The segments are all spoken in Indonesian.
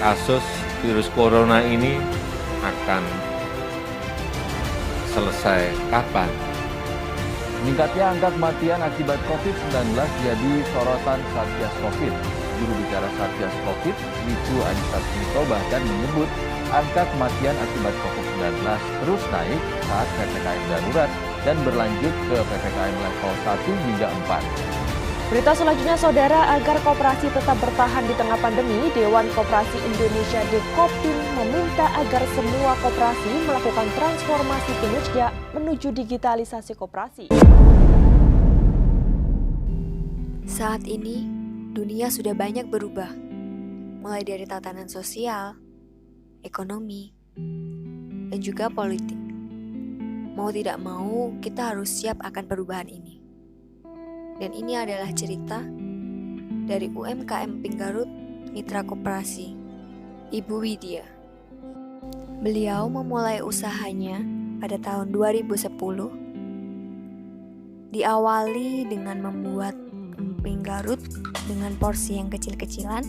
kasus virus corona ini akan selesai kapan? Meningkatnya angka kematian akibat COVID-19 jadi sorotan Satgas COVID. Juru bicara Satgas COVID, Wiku Adhisa Smito bahkan menyebut angka kematian akibat COVID-19 terus naik saat PPKM darurat dan berlanjut ke PPKM level 1 hingga 4. Berita selanjutnya, saudara, agar koperasi tetap bertahan di tengah pandemi, Dewan Koperasi Indonesia Dekopin meminta agar semua koperasi melakukan transformasi kinerja menuju digitalisasi koperasi. Saat ini, dunia sudah banyak berubah, mulai dari tatanan sosial, ekonomi, dan juga politik. Mau tidak mau, kita harus siap akan perubahan ini. Dan ini adalah cerita dari UMKM Emping Garut Mitra Koperasi, Ibu Widya. Beliau memulai usahanya pada tahun 2010. Diawali dengan membuat emping Garut dengan porsi yang kecil-kecilan.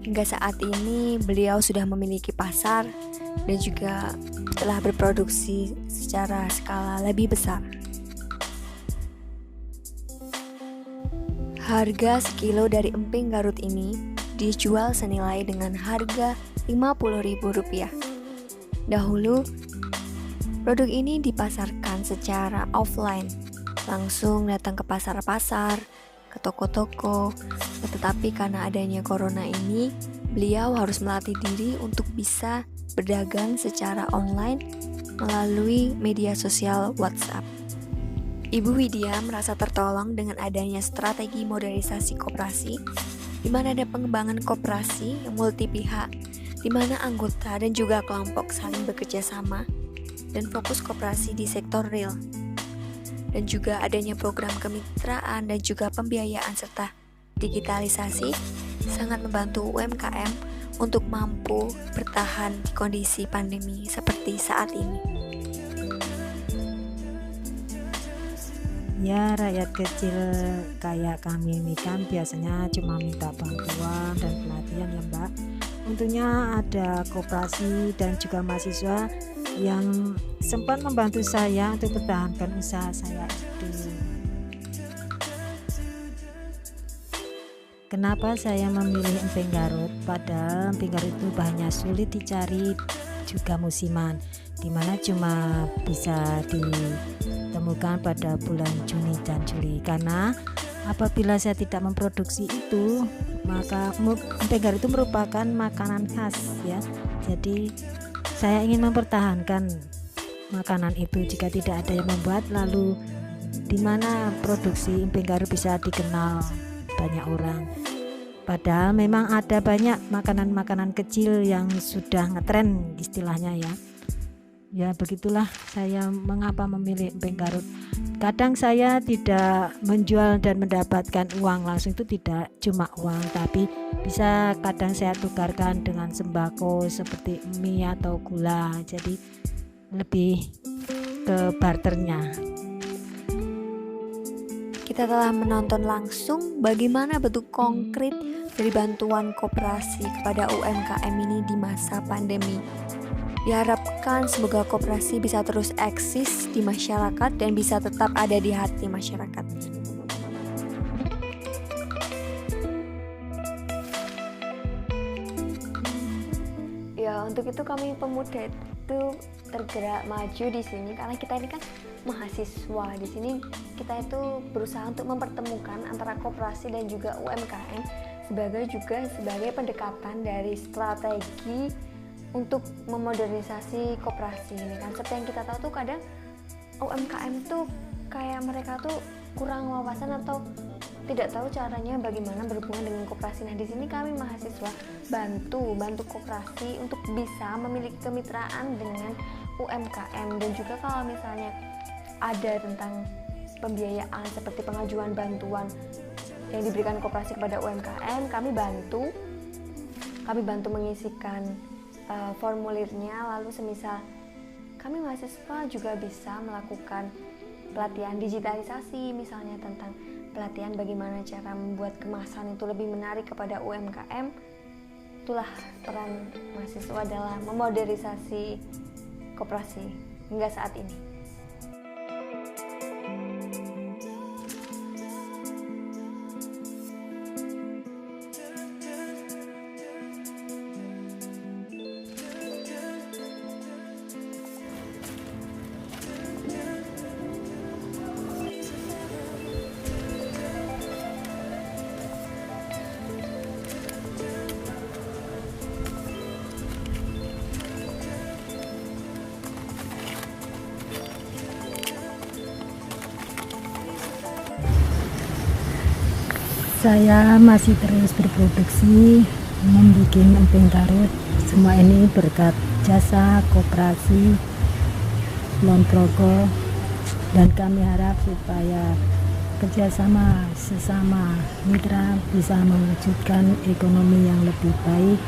Hingga saat ini beliau sudah memiliki pasar dan juga telah berproduksi secara skala lebih besar. Harga sekilo dari emping Garut ini dijual senilai dengan harga Rp50.000. Dahulu, produk ini dipasarkan secara offline, langsung datang ke pasar-pasar, ke toko-toko. Tetapi karena adanya corona ini, beliau harus melatih diri untuk bisa berdagang secara online melalui media sosial WhatsApp. Ibu Widya merasa tertolong dengan adanya strategi modernisasi koperasi, di mana ada pengembangan koperasi yang multi pihak, di mana anggota dan juga kelompok saling bekerja sama dan fokus koperasi di sektor real. Dan juga adanya program kemitraan dan juga pembiayaan serta digitalisasi sangat membantu UMKM untuk mampu bertahan di kondisi pandemi seperti saat ini. Ya, rakyat kecil kayak kami ini kan biasanya cuma minta bantuan dan pelatihan ya Mbak. Untungnya ada koperasi dan juga mahasiswa yang sempat membantu saya untuk pertahankan usaha saya itu. Kenapa saya memilih emping Garut? Padahal emping Garut itu bahannya sulit dicari, juga musiman, dimana cuma bisa ditemukan pada bulan Juni dan Juli. Karena apabila saya tidak memproduksi itu, maka emping Garut itu merupakan makanan khas ya. Jadi saya ingin mempertahankan makanan itu jika tidak ada yang membuat, lalu di mana produksi emping Garut bisa dikenal banyak orang. Padahal memang ada banyak makanan-makanan kecil yang sudah ngetren istilahnya ya. Ya begitulah saya mengapa memilih emping Garut. Kadang saya tidak menjual dan mendapatkan uang langsung, itu tidak cuma uang, tapi bisa kadang saya tukarkan dengan sembako seperti mie atau gula. Jadi lebih ke barternya. Kita telah menonton langsung bagaimana bentuk konkret dari bantuan koperasi kepada UMKM ini di masa pandemi. Diharapkan semoga koperasi bisa terus eksis di masyarakat dan bisa tetap ada di hati masyarakat. Ya, untuk itu kami pemuda itu tergerak maju di sini karena kita ini kan mahasiswa. Di sini kita itu berusaha untuk mempertemukan antara koperasi dan juga UMKM sebagai pendekatan dari strategi untuk memodernisasi koperasi ini kan. Seperti yang kita tahu tuh kadang UMKM tuh kayak mereka tuh kurang wawasan atau tidak tahu caranya bagaimana berhubungan dengan koperasi. Nah, di sini kami mahasiswa bantu koperasi untuk bisa memiliki kemitraan dengan UMKM. Dan juga kalau misalnya ada tentang pembiayaan seperti pengajuan bantuan yang diberikan koperasi kepada UMKM, kami bantu mengisikan formulirnya. Lalu semisal kami mahasiswa juga bisa melakukan pelatihan digitalisasi, misalnya tentang pelatihan bagaimana cara membuat kemasan itu lebih menarik kepada UMKM. Itulah peran mahasiswa dalam memodernisasi koperasi hingga saat ini. Saya masih terus berproduksi, membuat emping Garut. Semua ini berkat jasa koperasi Kulon Progo, dan kami harap supaya kerjasama sesama mitra bisa mewujudkan ekonomi yang lebih baik.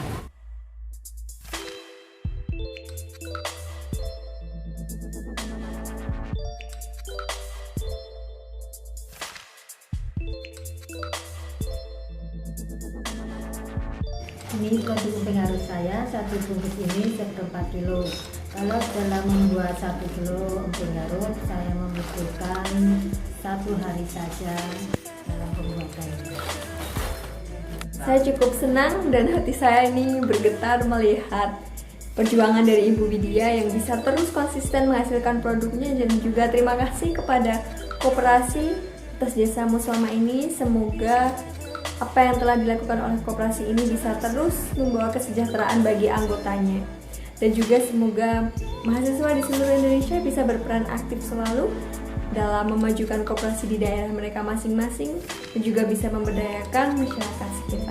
Ini produk emping Garut saya, satu bungkus ini 1/4 kilo. Kalau dalam membuat 1 kilo emping Garut, saya membutuhkan 1 hari saja dalam pembuatannya. Saya cukup senang dan hati saya ini bergetar melihat perjuangan dari Ibu Widya yang bisa terus konsisten menghasilkan produknya, dan juga terima kasih kepada koperasi atas jasamu selama ini. Semoga apa yang telah dilakukan oleh koperasi ini bisa terus membawa kesejahteraan bagi anggotanya, dan juga semoga mahasiswa di seluruh Indonesia bisa berperan aktif selalu dalam memajukan koperasi di daerah mereka masing-masing, dan juga bisa memberdayakan masyarakat sekitar.